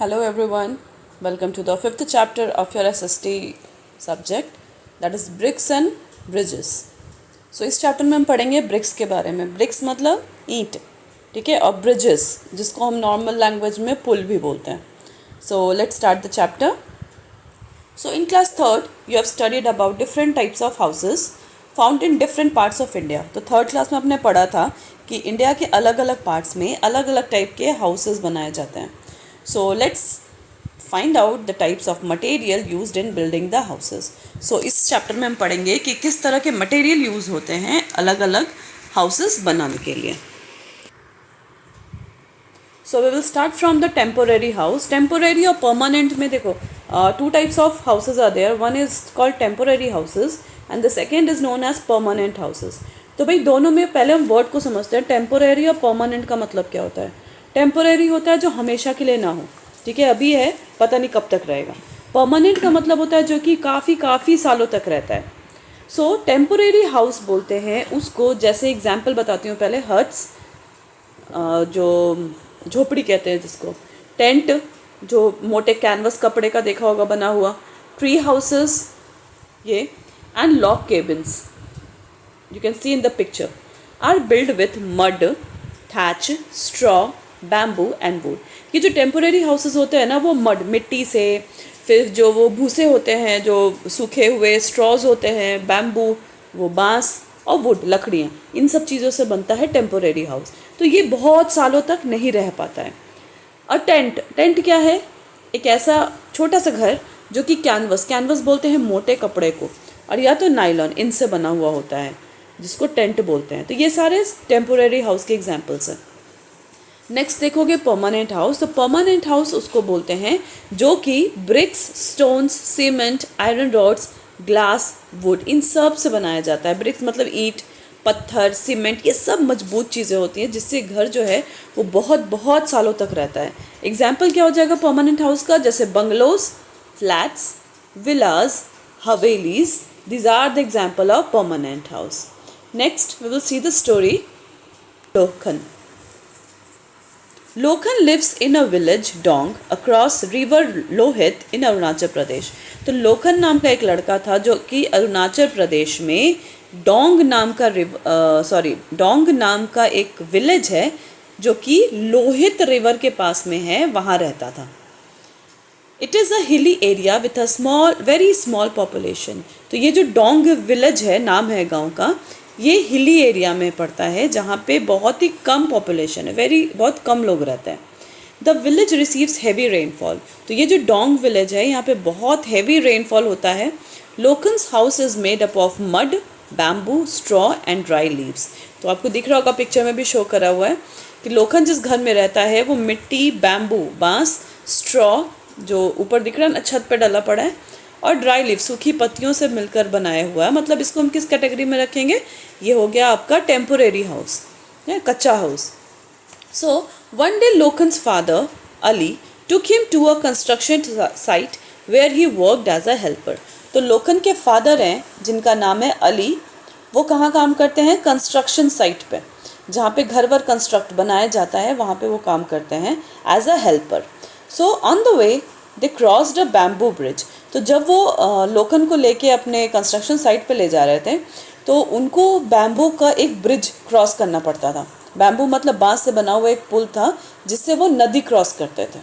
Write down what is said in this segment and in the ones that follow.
Hello everyone, welcome to the fifth chapter of your SST subject that is bricks and bridges. So इस chapter में हम पढ़ेंगे BRICS के बारे में. ब्रिक्स मतलब ईंट, ठीक है, और ब्रिजेस जिसको हम नॉर्मल लैंग्वेज में पुल भी बोलते हैं. So let's start the chapter. So in class third you have studied about different types of houses found in different parts of India. तो थर्ड क्लास में आपने पढ़ा था कि इंडिया के अलग अलग पार्ट्स में अलग अलग टाइप के हाउसेस बनाए जाते हैं. So let's find out the types of material used in building the houses. So इस चैप्टर में हम पढ़ेंगे कि किस तरह के मटेरियल यूज़ होते हैं अलग अलग हाउसेस बनाने के लिए. So we will start from the temporary house. Temporary और परमानेंट में देखो two types of houses are there. One is called temporary houses and the second is known as permanent houses. तो भाई दोनों में पहले हम वर्ड को समझते हैं. टेम्पोरेरी और परमानेंट का मतलब क्या होता है. टेम्पोरेरी होता है जो हमेशा के लिए ना हो, ठीक है, अभी है पता नहीं कब तक रहेगा. परमानेंट का मतलब होता है जो कि काफ़ी सालों तक रहता है. सो टेम्पोरेरी हाउस बोलते हैं उसको, जैसे एग्जाम्पल बताती हूँ पहले. हट्स जो झोपड़ी कहते हैं जिसको, टेंट जो मोटे कैनवस कपड़े का देखा होगा बना हुआ, ट्री हाउसेस ये, and log cabins you can see in the picture are built with mud, thatch, straw, bamboo and wood. ये जो टेम्पोरेरी हाउसेस होते हैं ना वो मड मिट्टी से, फिर जो वो भूसे होते हैं जो सूखे हुए, स्ट्रॉज होते हैं, बैम्बू वो बांस, और वुड लकड़ियाँ, इन सब चीज़ों से बनता है टेम्पोरेरी हाउस. तो ये बहुत सालों तक नहीं रह पाता है. और टेंट क्या है? एक ऐसा छोटा सा घर जो कि कैनवस बोलते हैं मोटे कपड़े को, और या तो नायलॉन, इनसे बना हुआ होता है जिसको टेंट बोलते हैं. तो ये सारे टेम्पोरेरी हाउस के एग्जांपल्स हैं. नेक्स्ट देखोगे परमानेंट हाउस. तो परमानेंट हाउस उसको बोलते हैं जो कि bricks, stones, cement, iron rods, glass, wood, इन सब से बनाया जाता है. ब्रिक्स मतलब ईंट, पत्थर, सीमेंट, ये सब मजबूत चीज़ें होती हैं जिससे घर जो है वो बहुत सालों तक रहता है. एग्जाम्पल क्या हो जाएगा परमानेंट हाउस का? जैसे bungalows, flats, villas, havelis. These are the example of permanent house. Next, we will see the story Lokhan. Lokhan lives in a village Dong across river Lohit in Arunachal Pradesh. तो लोखन नाम का एक लड़का था जो कि अरुणाचल प्रदेश में डोंग नाम का एक विलेज है जो कि लोहित रिवर के पास में है, वहाँ रहता था. It is a hilly area with a very small population. तो ये जो डोंग विलेज है, नाम है गांव का, ये हिली एरिया में पड़ता है जहाँ पे बहुत ही कम पॉपुलेशन है, बहुत कम लोग रहते हैं. The village receives heavy rainfall. तो ये जो डोंग विलेज है यहाँ पे बहुत हैवी रेनफॉल होता है. Lokhan's house is made up of mud, bamboo, straw and dry leaves. तो आपको दिख रहा होगा पिक्चर में भी शो करा हुआ है कि लोखन जिस घर में रहता है वो मिट्टी, बैम्बू, बांस, स्ट्रॉ जो ऊपर दिख रहा है ना छत पे डाला पड़ा है, और ड्राई लीव सूखी पत्तियों से मिलकर बनाया हुआ है. मतलब इसको हम किस कैटेगरी में रखेंगे? ये हो गया आपका टेम्पोरेरी हाउस, है कच्चा house. So one day Lokhan's father Ali took him to a construction site where he worked as a helper. तो लोखन के फादर हैं जिनका नाम है अली, वो कहाँ काम करते हैं? कंस्ट्रक्शन साइट पे, जहाँ पे घर वर कंस्ट्रक्ट बनाया जाता है वहाँ पे वो काम करते हैं as a helper. So on the way they crossed a bamboo bridge. तो जब वो लोखन को लेके अपने कंस्ट्रक्शन साइट पे ले जा रहे थे तो उनको बैम्बू का एक ब्रिज क्रॉस करना पड़ता था. बैम्बू मतलब बांस से बना हुआ एक पुल था जिससे वो नदी क्रॉस करते थे.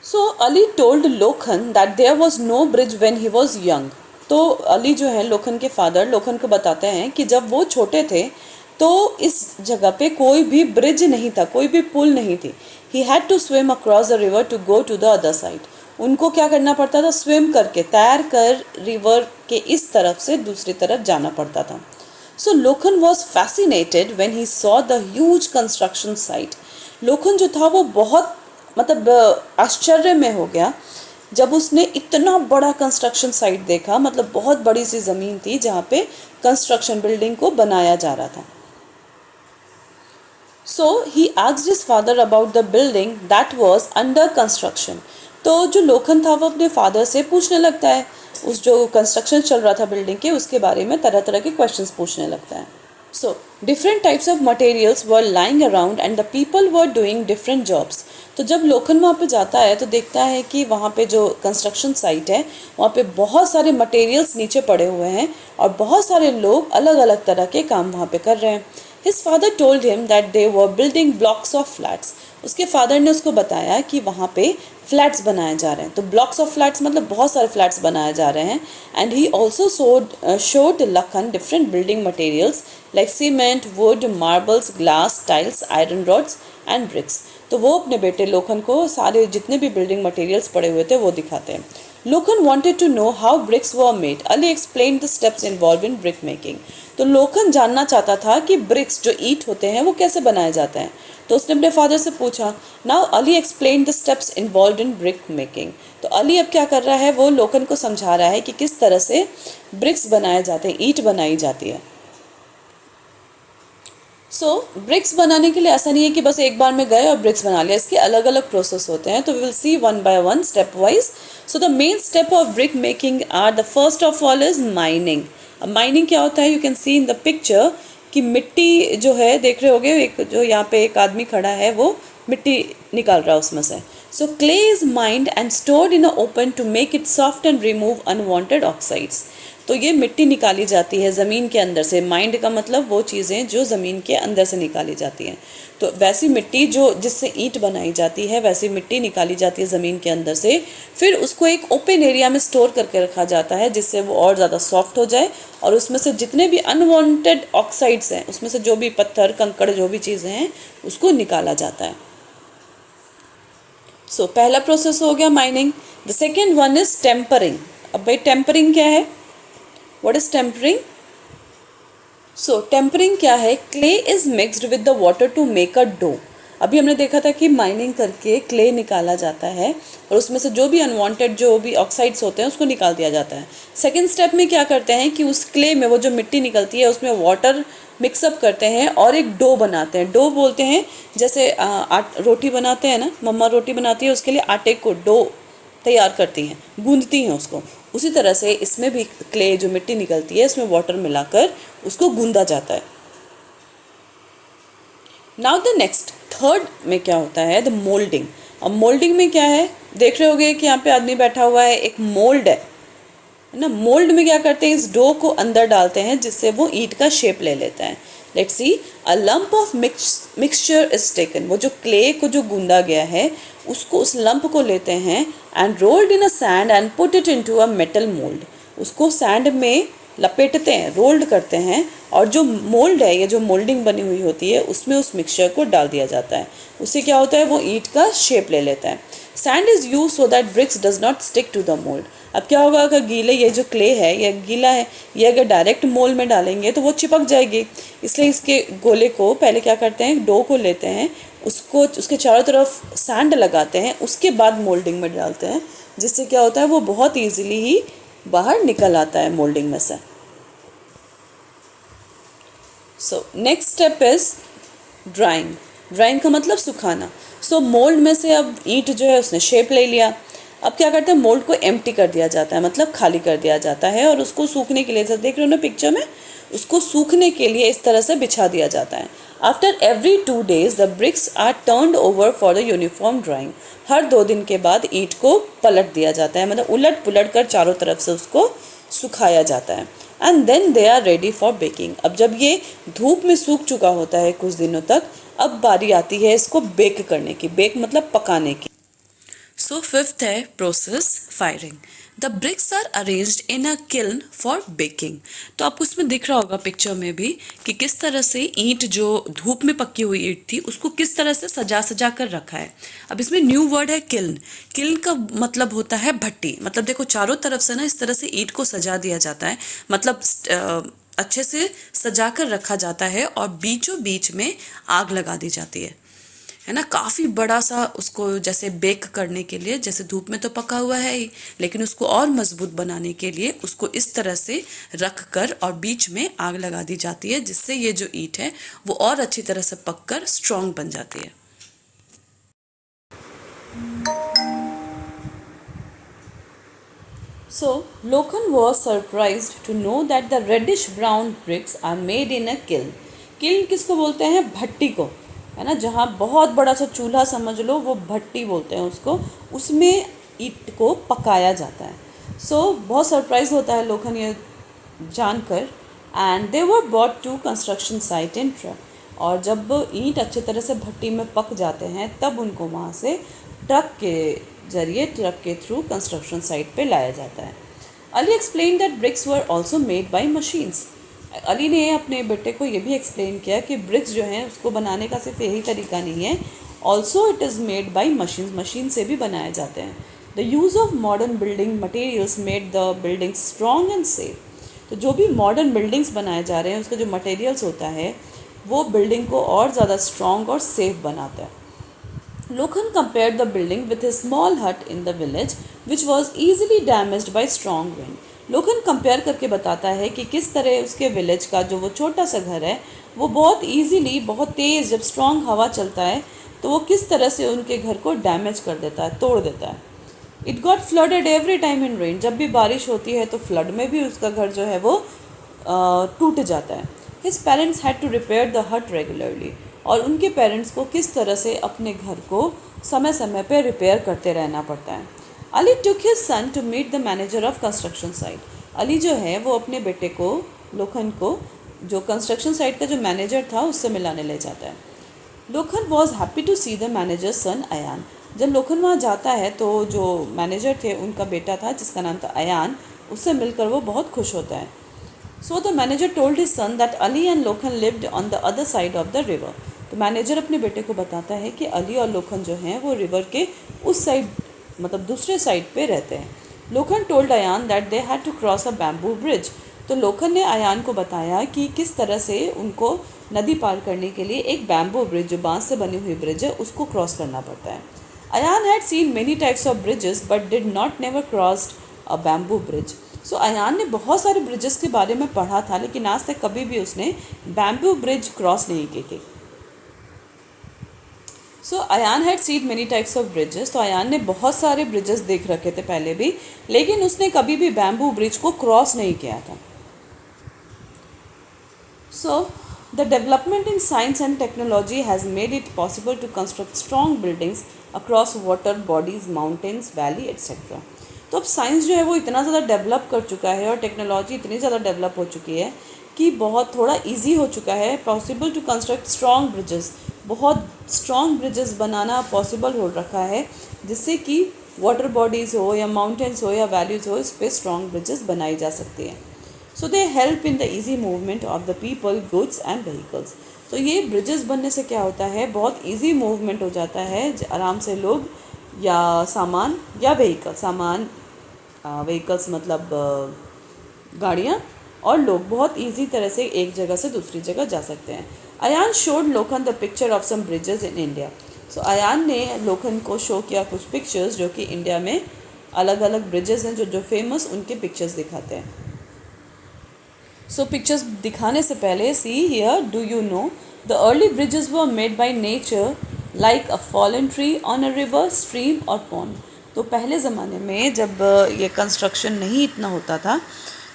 So Ali told Lokhan that there was no bridge when he was young. तो अली जो है लोखन के फादर लोखन को बताते हैं कि जब वो छोटे थे तो इस जगह पे कोई भी ब्रिज नहीं था, कोई भी पुल नहीं थी. He had to swim across the river to go to the other side. उनको क्या करना पड़ता था? स्विम करके, तैर कर रिवर के इस तरफ से दूसरी तरफ जाना पड़ता था. So Lokhan was fascinated when he saw the huge construction site. Lokhan जो था वो बहुत आश्चर्य में हो गया जब उसने इतना बड़ा कंस्ट्रक्शन साइट देखा. मतलब बहुत बड़ी सी ज़मीन थी जहाँ पे कंस्ट्रक्शन बिल्डिंग को बनाया जा रहा था. So he asked his father about the building that was under construction. तो जो लोखन था वो अपने फादर से पूछने लगता है, उस जो कंस्ट्रक्शन चल रहा था बिल्डिंग के उसके बारे में तरह तरह के क्वेश्चंस पूछने लगता है. So different types of materials were lying around and the people were doing different jobs. तो जब लोखन वहाँ पे जाता है तो देखता है कि वहाँ पे जो कंस्ट्रक्शन साइट है वहाँ पे बहुत सारे मटेरियल्स नीचे पड़े हुए हैं और बहुत सारे लोग अलग अलग तरह के काम वहाँ पे कर रहे हैं. His father told him that they were building blocks of flats. उसके फादर ने उसको बताया कि वहाँ पे फ्लैट्स बनाए जा रहे हैं. तो ब्लॉक्स ऑफ फ्लैट्स मतलब बहुत सारे फ्लैट्स बनाए जा रहे हैं. And he also showed Lakhan different building materials like cement, wood, marbles, glass, tiles, iron rods and bricks. तो वो अपने बेटे लोखन को सारे जितने भी बिल्डिंग मटेरियल्स पड़े हुए थे वो दिखाते हैं. Lokan wanted to know how bricks were made. Ali explained the steps involved in brick making. तो लोखन जानना चाहता था कि ब्रिक्स जो ईंट होते हैं वो कैसे बनाए जाते हैं. तो उसने अपने फादर से पूछा. Now Ali explain the steps involve in brick making. तो अली अब क्या कर रहा है, वो लोखन को समझा रहा है कि किस तरह से ब्रिक्स बनाए जाते हैं, ईंट बनाई जाती है. ब्रिक्स बनाने के लिए ऐसा नहीं है कि बस एक बार में गए और ब्रिक्स बना लिया. इसके अलग अलग प्रोसेस होते हैं. तो we will see one by one step wise. So the main step of brick making are the first of all is mining. अब माइनिंग क्या होता है, you can see in the picture कि मिट्टी जो है देख रहे होगे, एक जो यहाँ पे एक आदमी खड़ा है वो मिट्टी निकाल रहा है उसमें से. So clay is mined and stored in a open to make it soft and remove unwanted oxides. तो ये मिट्टी निकाली जाती है ज़मीन के अंदर से. माइंड का मतलब वो चीज़ें जो ज़मीन के अंदर से निकाली जाती हैं. तो वैसी मिट्टी जो जिससे ईंट बनाई जाती है वैसी मिट्टी निकाली जाती है ज़मीन के अंदर से. फिर उसको एक ओपन एरिया में स्टोर करके रखा जाता है जिससे वो और ज़्यादा सॉफ्ट हो जाए और उसमें से जितने भी अनवांटेड ऑक्साइड्स हैं, उसमें से जो भी पत्थर कंकड़ जो भी चीज़ें हैं उसको निकाला जाता है. सो पहला प्रोसेस हो गया mining. The second one is tempering. अब भाई टेम्परिंग क्या है, what is tempering? So tempering क्या है, clay is mixed with the water to make a dough. अभी हमने देखा था कि माइनिंग करके क्ले निकाला जाता है और उसमें से जो भी अनवांटेड जो भी ऑक्साइड्स होते हैं उसको निकाल दिया जाता है. सेकेंड स्टेप में क्या करते हैं कि उस क्ले में वो जो मिट्टी निकलती है उसमें वाटर मिक्सअप करते हैं और एक डो बनाते हैं. डो बोलते हैं जैसे रोटी बनाते हैं ना, मम्मा रोटी बनाती है उसके लिए आटे को डो तैयार करती हैं, गूंदती हैं उसको. उसी तरह से इसमें भी क्ले जो मिट्टी निकलती है इसमें वाटर मिलाकर उसको गूंदा जाता है. नाउ द नेक्स्ट थर्ड में क्या होता है, द मोल्डिंग. अब मोल्डिंग में क्या है, देख रहे होगे कि यहाँ पे आदमी बैठा हुआ है, एक मोल्ड है ना. मोल्ड में क्या करते हैं, इस डो को अंदर डालते हैं जिससे वो ईंट का शेप ले लेता है. Let's see, a lump of mixture is taken. वो जो क्ले को जो गूंदा गया है उसको उस लंप को लेते हैं and rolled in a sand and put it into a metal mould. उसको सैंड में लपेटते हैं, रोल्ड करते हैं और जो मोल्ड है या जो मोल्डिंग बनी हुई होती है उसमें उस मिक्सचर को डाल दिया जाता है. उससे क्या होता है, वो ईंट का शेप ले लेता है. Sand is use so that bricks does not stick to the mould. अब क्या होगा, अगर गीले ये जो क्ले है या गीला है ये अगर डायरेक्ट मोल्ड में डालेंगे तो वो चिपक जाएगी. इसलिए इसके गोले को पहले क्या करते हैं, डो को लेते हैं, उसको उसके चारों तरफ सैंड लगाते हैं, उसके बाद मोल्डिंग में डालते हैं जिससे क्या होता है वो बहुत ईजीली ही बाहर निकल आता है मोल्डिंग में से. So next step is drawing. Drawing का मतलब सुखाना. सो मोल्ड में से अब ईंट जो है उसने शेप ले लिया. अब क्या करते हैं, मोल्ड को एम्प्टी कर दिया जाता है, मतलब खाली कर दिया जाता है और उसको सूखने के लिए, जैसे देख रहे हो ना पिक्चर में, उसको सूखने के लिए इस तरह से बिछा दिया जाता है. After every 2 days the bricks are turned over for the uniform drying. हर 2 दिन के बाद ईंट को पलट दिया जाता है, मतलब उलट पुलट कर चारों तरफ से उसको सुखाया जाता है. And then they are ready for baking. अब जब ये धूप में सूख चुका होता है कुछ दिनों तक, अब बारी आती है इसको बेक करने की. बेक मतलब पकाने की. सो फिफ्थ है process firing. The bricks are arranged in a kiln for baking. तो आपको इसमें दिख रहा होगा पिक्चर में भी कि किस तरह से ईंट जो धूप में पकी हुई ईंट थी उसको किस तरह से सजा सजा कर रखा है. अब इसमें न्यू वर्ड है किल्न. किल्न का मतलब होता है भट्टी. मतलब देखो चारों तरफ से ना इस तरह से ईंट को सजा दिया जाता है, मतलब अच्छे से सजा कर रखा जाता है और बीचों बीच में आग लगा दी जाती है ना. काफ़ी बड़ा सा उसको जैसे बेक करने के लिए, जैसे धूप में तो पका हुआ है ही, लेकिन उसको और मजबूत बनाने के लिए उसको इस तरह से रख कर और बीच में आग लगा दी जाती है जिससे ये जो ईंट है वो और अच्छी तरह से पककर स्ट्रॉन्ग बन जाती है. So, Lokan was surprised to know that the reddish brown bricks are made in a kiln. Kiln किसको बोलते हैं? भट्टी को, है ना, जहाँ बहुत बड़ा सा चूल्हा समझ लो, वो भट्टी बोलते हैं उसको, उसमें ईंट को पकाया जाता है। बहुत सरप्राइज होता है लोखन ये जानकर। And they were bought to construction site in truck, और जब ईंट अच्छे तरह से भट्टी में पक जाते हैं तब उनको वहाँ से ट्रक के जरिए, ट्रक के थ्रू कंस्ट्रक्शन साइट पे लाया जाता है। Ali explain that bricks were also made by machines. Ali ने अपने बेटे को ये भी एक्सप्लेन किया कि ब्रिक्स जो हैं उसको बनाने का सिर्फ यही तरीका नहीं है, also it is made by machines, machine से भी बनाए जाते हैं। The use of modern building materials made the building strong and safe. तो जो भी मॉडर्न बिल्डिंग्स बनाए जा रहे हैं उसका जो मटेरियल्स होता है वो बिल्डिंग को और ज़्यादा स्ट्रॉन्ग और सेफ बनाता है। लोखन compared the building with a small hut in the village which was easily damaged by strong wind. Lokhan compare करके बताता है कि किस तरह उसके विलेज का जो वो छोटा सा घर है वो बहुत ईजीली, बहुत तेज़ जब स्ट्रॉन्ग हवा चलता है तो वो किस तरह से उनके घर को डैमेज कर देता है, तोड़ देता है। It got flooded every time in rain, जब भी बारिश होती है तो फ्लड में भी उसका घर जो है वो टूट जाता है। His parents had to repair the hut regularly, और उनके पेरेंट्स को किस तरह से अपने घर को समय समय पर रिपेयर करते रहना पड़ता है। Ali took his son to meet the manager of construction site. Ali जो है वो अपने बेटे को, लोखन को, जो कंस्ट्रक्शन साइट का जो मैनेजर था उससे मिलाने ले जाता है। Lokhan was happy to see the manager son Ayan. जब लोखन वहाँ जाता है तो जो मैनेजर थे उनका बेटा था जिसका नाम था अयान, उससे मिलकर वो बहुत खुश होता है। So the manager told his son that Ali and Lokhan lived on the other side of the river. तो मैनेजर अपने बेटे को बताता है कि अली और लोखन जो हैं वो रिवर के उस साइड, मतलब दूसरे साइड पे रहते हैं। Lokhan told Ayan that they had to cross a bamboo bridge. तो लोखन ने अयान को बताया कि किस तरह से उनको नदी पार करने के लिए एक बैम्बू ब्रिज, जो बांस से बनी हुई ब्रिज है, उसको क्रॉस करना पड़ता है। Ayan had seen many types of bridges but did not never crossed a bamboo bridge. So Ayan ने बहुत सारे ब्रिजेस के बारे में पढ़ा था लेकिन आज तक कभी भी उसने बैम्बू ब्रिज क्रॉस नहीं की थी। So Ayan had seen many types of bridges. तो अयान ने बहुत सारे ब्रिजेस देख रखे थे पहले भी, लेकिन उसने कभी भी बैम्बू ब्रिज को क्रॉस नहीं किया था। So the development in science and technology has made it possible to construct strong buildings across water bodies, mountains, valley etcetera. तो अब साइंस जो है वो इतना ज़्यादा डेवलप कर चुका है और टेक्नोलॉजी इतनी ज़्यादा डेवलप हो चुकी है कि बहुत थोड़ा इजी हो चुका है, possible to construct strong bridges, बहुत स्ट्रॉन्ग ब्रिजेस बनाना पॉसिबल हो रखा है, जिससे कि वाटर बॉडीज़ हो या माउंटेन्स हो या वैलीज हो, इस पर स्ट्रॉन्ग ब्रिजेस बनाई जा सकती हैं। So they help in the easy movement of the people, goods and vehicles. तो ये ब्रिजेस बनने से क्या होता है, बहुत ईजी मूवमेंट हो जाता है, आराम से लोग या सामान या व्हीकल, सामान व्हीकल्स मतलब गाड़ियाँ, और लोग बहुत इजी तरह से एक जगह से दूसरी जगह जा सकते हैं। Ayan showed Lokhan the picture of some bridges in India. So Ayan ने लोखन को शो किया कुछ पिक्चर्स जो कि इंडिया में अलग अलग ब्रिजेस हैं जो फेमस, उनके पिक्चर्स दिखाते हैं। सो पिक्चर्स दिखाने से पहले see here, do you know the early bridges were made by nature like a fallen tree on a river, stream और पॉन्ड। तो पहले ज़माने में जब ये कंस्ट्रक्शन नहीं इतना होता था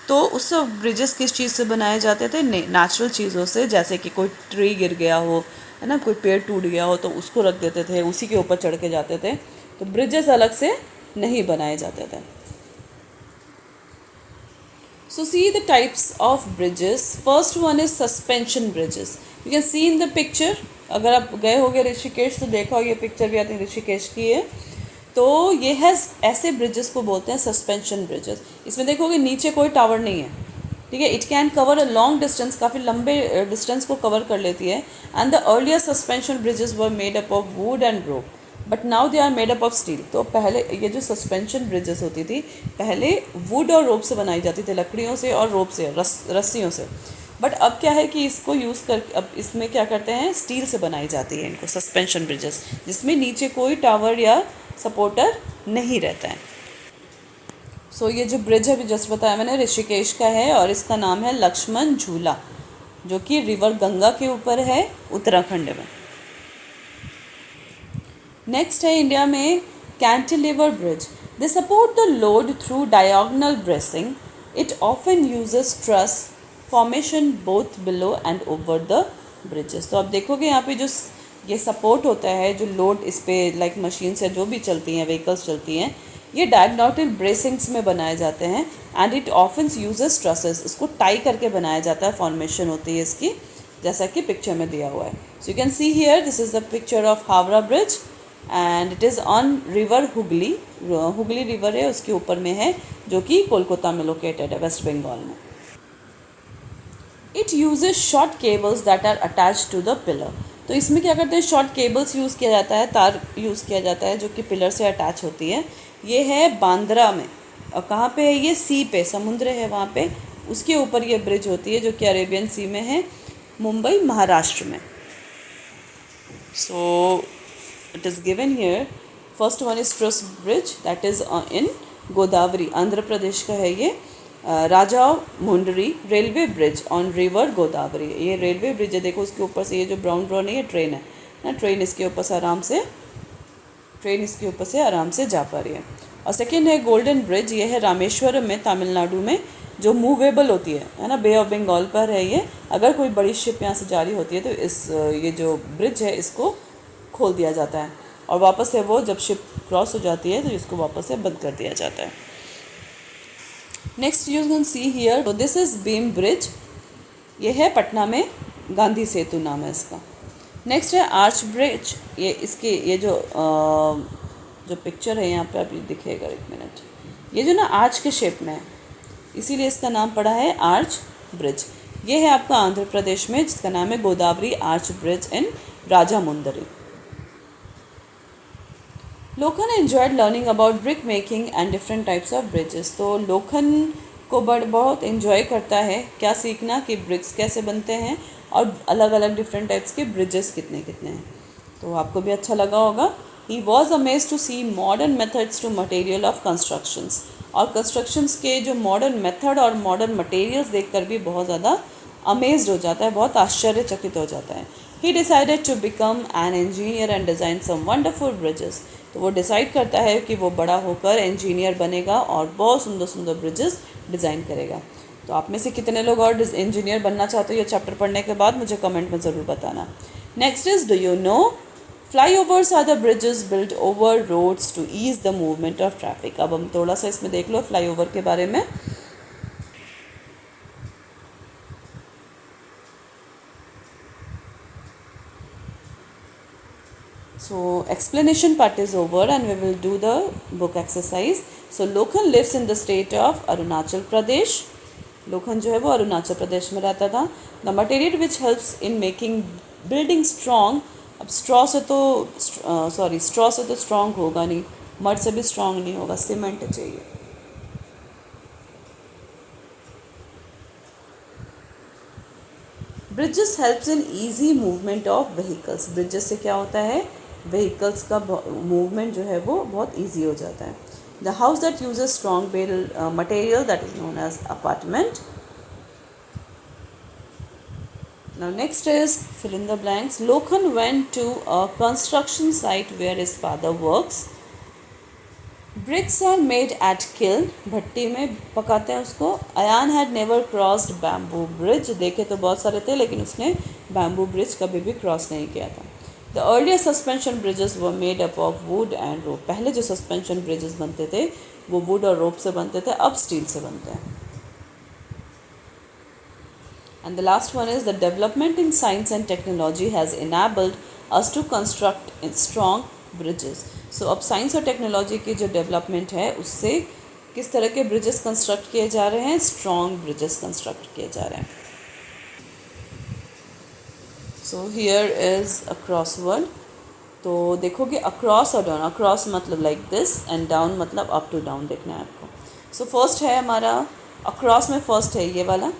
तो उस ब्रिजेस किस चीज़ से बनाए जाते थे, नेचुरल चीज़ों से, जैसे कि कोई ट्री गिर गया हो, है ना, कोई पेड़ टूट गया हो तो उसको रख देते थे, उसी के ऊपर चढ़ के जाते थे। तो ब्रिजेस अलग से नहीं बनाए जाते थे। So see the types of bridges. First one is suspension bridges. You can see in the picture. अगर आप गए होगे ऋषिकेश तो देखा होगा, ये पिक्चर भी आती है ऋषिकेश की है। तो ये है, ऐसे ब्रिजेस को बोलते हैं सस्पेंशन ब्रिजेस। इसमें देखोगे नीचे कोई टावर नहीं है, ठीक है। It can cover a long distance, काफ़ी लंबे डिस्टेंस को कवर कर लेती है। And the earlier suspension bridges were made up of wood and rope, but now they are made up of steel. तो पहले ये जो सस्पेंशन ब्रिजेस होती थी पहले वुड और रोप से बनाई जाती थी, लकड़ियों से और रोप से, रस्सियों से। बट अब क्या है कि इसको यूज़ कर, अब इसमें क्या करते हैं, स्टील से बनाई जाती है इनको सस्पेंशन ब्रिजेस, जिसमें नीचे कोई टावर या सपोर्टर नहीं रहता है। सो ये जो ब्रिज है अभी जस्ट बताया मैंने, ऋषिकेश का है और इसका नाम है लक्ष्मण झूला, जो कि रिवर गंगा के ऊपर है, उत्तराखंड में। नेक्स्ट है इंडिया में cantilever bridge. They support the load through diagonal bracing. It often uses truss formation both below and over the bridges. तो आप देखोगे यहाँ पे जो ये सपोर्ट होता है, जो लोड इस पे लाइक मशीन से जो भी चलती हैं, व्हीकल्स चलती हैं, ये डायगोनल ब्रेसिंग्स में बनाए जाते हैं and it often uses trusses. इसको टाई करके बनाया जाता है, फॉर्मेशन होती है इसकी, जैसा कि पिक्चर में दिया हुआ है। So you can see here this is the picture of Howrah bridge and it is on river Hooghly. Hooghly river है, उसके ऊपर में है, जो कि कोलकाता में लोकेटेड है, वेस्ट बंगाल में। It uses short cables that are attach to the pillar. तो इसमें क्या करते हैं, शॉर्ट केबल्स यूज़ किया जाता है, तार यूज़ किया जाता है जो कि पिलर से अटैच होती है। ये है बांद्रा में, और कहाँ पे है ये, सी पे, समुद्र है वहाँ पे, उसके ऊपर ये ब्रिज होती है जो कि अरेबियन सी में है, मुंबई महाराष्ट्र में। So it is given here, first one is truss bridge that is in Godavari, Andhra Pradesh का है ये। Rajahmundry railway bridge on river Godavari, ये रेलवे ब्रिज है, देखो उसके ऊपर से ये जो ब्राउन ब्राउन है ये ट्रेन है ना, ट्रेन इसके ऊपर से आराम से, ट्रेन इसके ऊपर से आराम से जा पा रही है। और सेकेंड है गोल्डन ब्रिज, ये है रामेश्वरम में, तमिलनाडु में, जो मूवेबल होती है ना, बे ऑफ बंगाल पर है ये। अगर कोई बड़ी शिप यहाँ से जारी होती है तो ये जो ब्रिज है इसको खोल दिया जाता है, और वापस से वो जब शिप क्रॉस हो जाती है तो इसको वापस से बंद कर दिया जाता है। Next you can see here, तो दिस इज़ बीम ब्रिज, ये है पटना में, गांधी सेतु नाम है इसका। नेक्स्ट है आर्च ब्रिज, ये इसकी ये जो पिक्चर है यहाँ पे अभी दिखेगा, एक मिनट, ये जो ना आर्च के शेप में है, इसीलिए इसका नाम पड़ा है आर्च ब्रिज। ये है आपका आंध्र प्रदेश में, जिसका नाम है Godavari arch bridge in Rajahmundry. Lokhan enjoyed learning about brick making and different types of bridges. तो लोखन को बहुत एन्जॉय करता है क्या सीखना, कि ब्रिक्स कैसे बनते हैं और अलग अलग डिफरेंट टाइप्स के ब्रिजेस कितने कितने हैं। तो आपको भी अच्छा लगा होगा। He was amaze to see modern methods to material of constructions, और कंस्ट्रक्शंस के जो मॉडर्न मेथड और मॉडर्न मटेरियल्स देखकर भी बहुत ज़्यादा अमेज्ड हो जाता है, बहुत आश्चर्यचकित हो जाता है। He decided to become an engineer and design some wonderful bridges. तो वो डिसाइड करता है कि वो बड़ा होकर इंजीनियर बनेगा और बहुत सुंदर सुंदर ब्रिजेस डिज़ाइन करेगा। तो आप में से कितने लोग और इंजीनियर बनना चाहते हो ये चैप्टर पढ़ने के बाद, मुझे कमेंट में ज़रूर बताना। Next is, do you know flyovers are the bridges built over roads to ease the movement of traffic. अब हम थोड़ा सा इसमें देख लो फ्लाईओवर के बारे में। So explanation part is over and we will do the book exercise. So Lokhan lives in the state of Arunachal Pradesh. लोखन जो है वो अरुणाचल प्रदेश में रहता था। The material which helps in making building strong. अब स्ट्रॉ से तो स्ट्रॉन्ग होगा नहीं, मड से भी स्ट्रॉन्ग नहीं होगा, सीमेंट चाहिए। Bridges helps in easy movement of vehicles. Bridges से क्या होता है, व्हीकल्स का मूवमेंट जो है वो बहुत ईजी हो जाता है। The house that uses strong build material that is known as apartment. Now next is fill in the blanks. Lokhan went to a construction site where his father works. Bricks are made at kiln. भट्टी में पकाते हैं उसको. Ayan had never crossed bamboo bridge. देखे तो बहुत सारे थे लेकिन उसने bamboo bridge कभी भी क्रॉस नहीं किया था. The earlier suspension bridges were made up of wood and rope. पहले जो suspension bridges बनते थे वो wood और rope से बनते थे, अब steel से बनते हैं. And the last one is, the development in science and technology has enabled us to construct strong bridges. So अब साइंस और टेक्नोलॉजी की जो डेवलपमेंट है उससे किस तरह के ब्रिजेस कंस्ट्रक्ट किए जा रहे हैं, स्ट्रॉन्ग ब्रिजेस कंस्ट्रक्ट किए जा रहे हैं. So here is a crossword. तो देखोगे अक्रॉस और डाउन, अक्रॉस मतलब लाइक दिस एंड डाउन मतलब अप टू डाउन देखना है आपको. सो फर्स्ट है हमारा अक्रॉस में, फर्स्ट है ये वाला.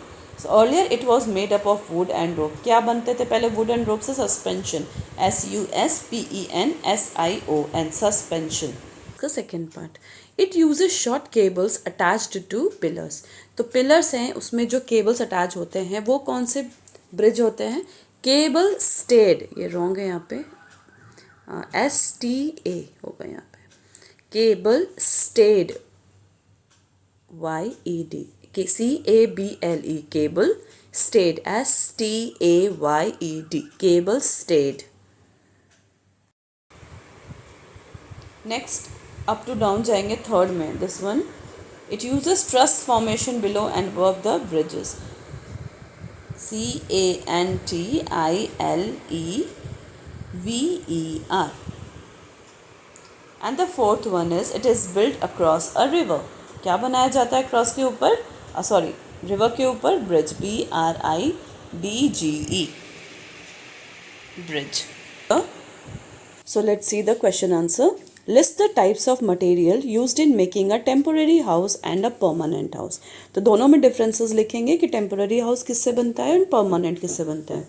So earlier it was made up of wood and rope. क्या बनते थे पहले wood and rope से? Suspension. SUSPENSION. Suspension. का second part. It uses short cables attached to pillars. तो pillars हैं, उसमें जो cables attach होते हैं वो कौन से bridge होते हैं? Cable stayed. ये wrong है यहाँ पे. STA होगा यहाँ पे. Cable stayed. YED. CABLE cable Stayed, S-T-A-Y-E-D, cable stayed. Next up to down जाएंगे थर्ड में. This one, it uses truss formation below and above the bridges. CANTILEVER. And the fourth one is it is built across a river. क्या बनाया जाता है cross के ऊपर, sorry river के ऊपर? Bridge, BRIDGE, bridge. So let's see the question answer. List the types of material used in making a temporary house and a permanent house. तो दोनों में differences लिखेंगे कि temporary house किससे बनता है और permanent किससे बनता है.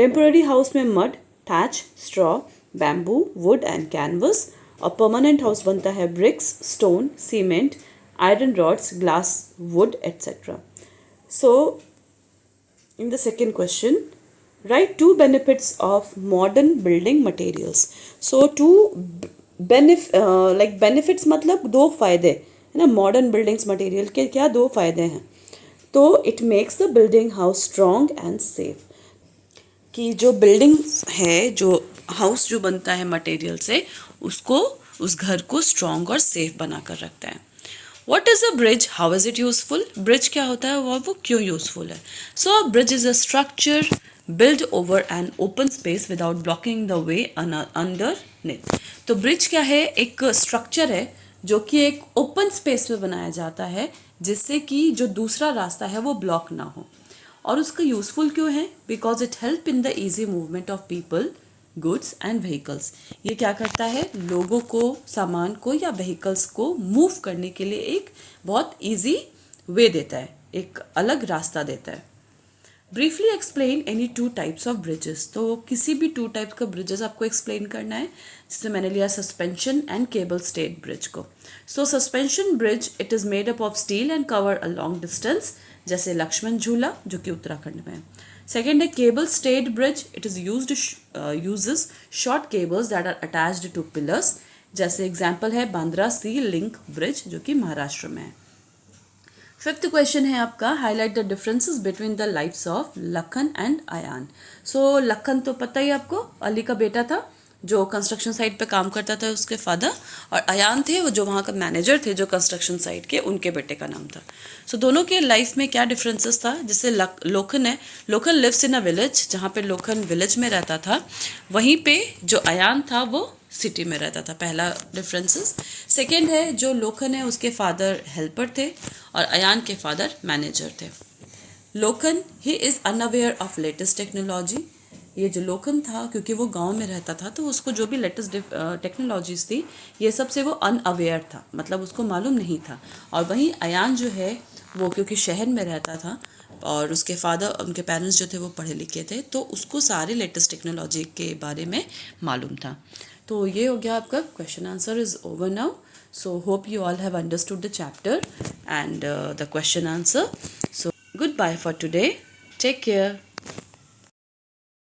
Temporary house में mud, thatch, straw, bamboo, wood and canvas. और permanent house बनता है bricks, stone, cement, iron rods, glass, wood, etc. So in the second question, write two benefits of modern building materials. So two benefits मतलब दो फायदे है ना. Modern buildings material के क्या दो फायदे हैं? तो it makes the building house strong and safe. कि जो बिल्डिंग है, जो हाउस जो बनता है मटेरियल से, उसको, उस घर को स्ट्रॉन्ग और सेफ बना कर रखता है. What is a bridge? How is it useful? Bridge क्या होता है और वो क्यों यूजफुल है? So a bridge is a structure built over an open space without blocking the way underneath. तो ब्रिज क्या है? एक स्ट्रक्चर है जो कि एक ओपन स्पेस में बनाया जाता है जिससे कि जो दूसरा रास्ता है वो ब्लॉक ना हो. और उसका यूजफुल क्यों है? Because it help in the easy movement of people, goods and vehicles. ये क्या करता है? लोगों को, सामान को या व्हीकल्स को मूव करने के लिए एक बहुत ईजी वे देता है, एक अलग रास्ता देता है. Briefly explain any two types of bridges. तो किसी भी टू टाइप्स का ब्रिजेस आपको एक्सप्लेन करना है. जिसमें मैंने लिया suspension and cable stayed bridge को. So suspension bridge, it is made up of steel and cover a long distance, जैसे लक्ष्मण झूला जो कि उत्तराखंड में है. सेकेंड है cable stayed bridge. It is uses short cables that are attached to pillars, जैसे example है बांद्रा सी लिंक ब्रिज जो कि महाराष्ट्र में है. फिफ्थ क्वेश्चन है आपका, highlight the differences between the lifes of Lakhan and Ayan. So Lakhan तो पता ही आपको, अली का बेटा था जो कंस्ट्रक्शन साइट पे काम करता था, उसके फादर. और अयान थे वो जो वहाँ का मैनेजर थे, जो कंस्ट्रक्शन साइट के, उनके बेटे का नाम था. सो दोनों के लाइफ में क्या डिफरेंसेस था? जैसे लोखन है, लोखन लिव्स इन अ विलेज, जहाँ पे लोखन विलेज में रहता था, वहीं पे जो अयान था वो सिटी में रहता था. पहला डिफरेंसेस. सेकेंड है जो लोखन है उसके फादर हेल्पर थे और अयान के फादर मैनेजर थे. Lokhan, he is unaware of latest technology. ये जो लोखन था, क्योंकि वो गांव में रहता था, तो उसको जो भी लेटेस्ट टेक्नोलॉजीज थी ये सब से वो अनअवेयर था, मतलब उसको मालूम नहीं था. और वहीं अयान जो है वो क्योंकि शहर में रहता था और उसके फादर, उनके पेरेंट्स जो थे वो पढ़े लिखे थे, तो उसको सारे लेटेस्ट टेक्नोलॉजी के बारे में मालूम था. तो ये हो गया आपका question answer is over now. So hope you all have understood the chapter and the question answer. So goodbye for today. Take care.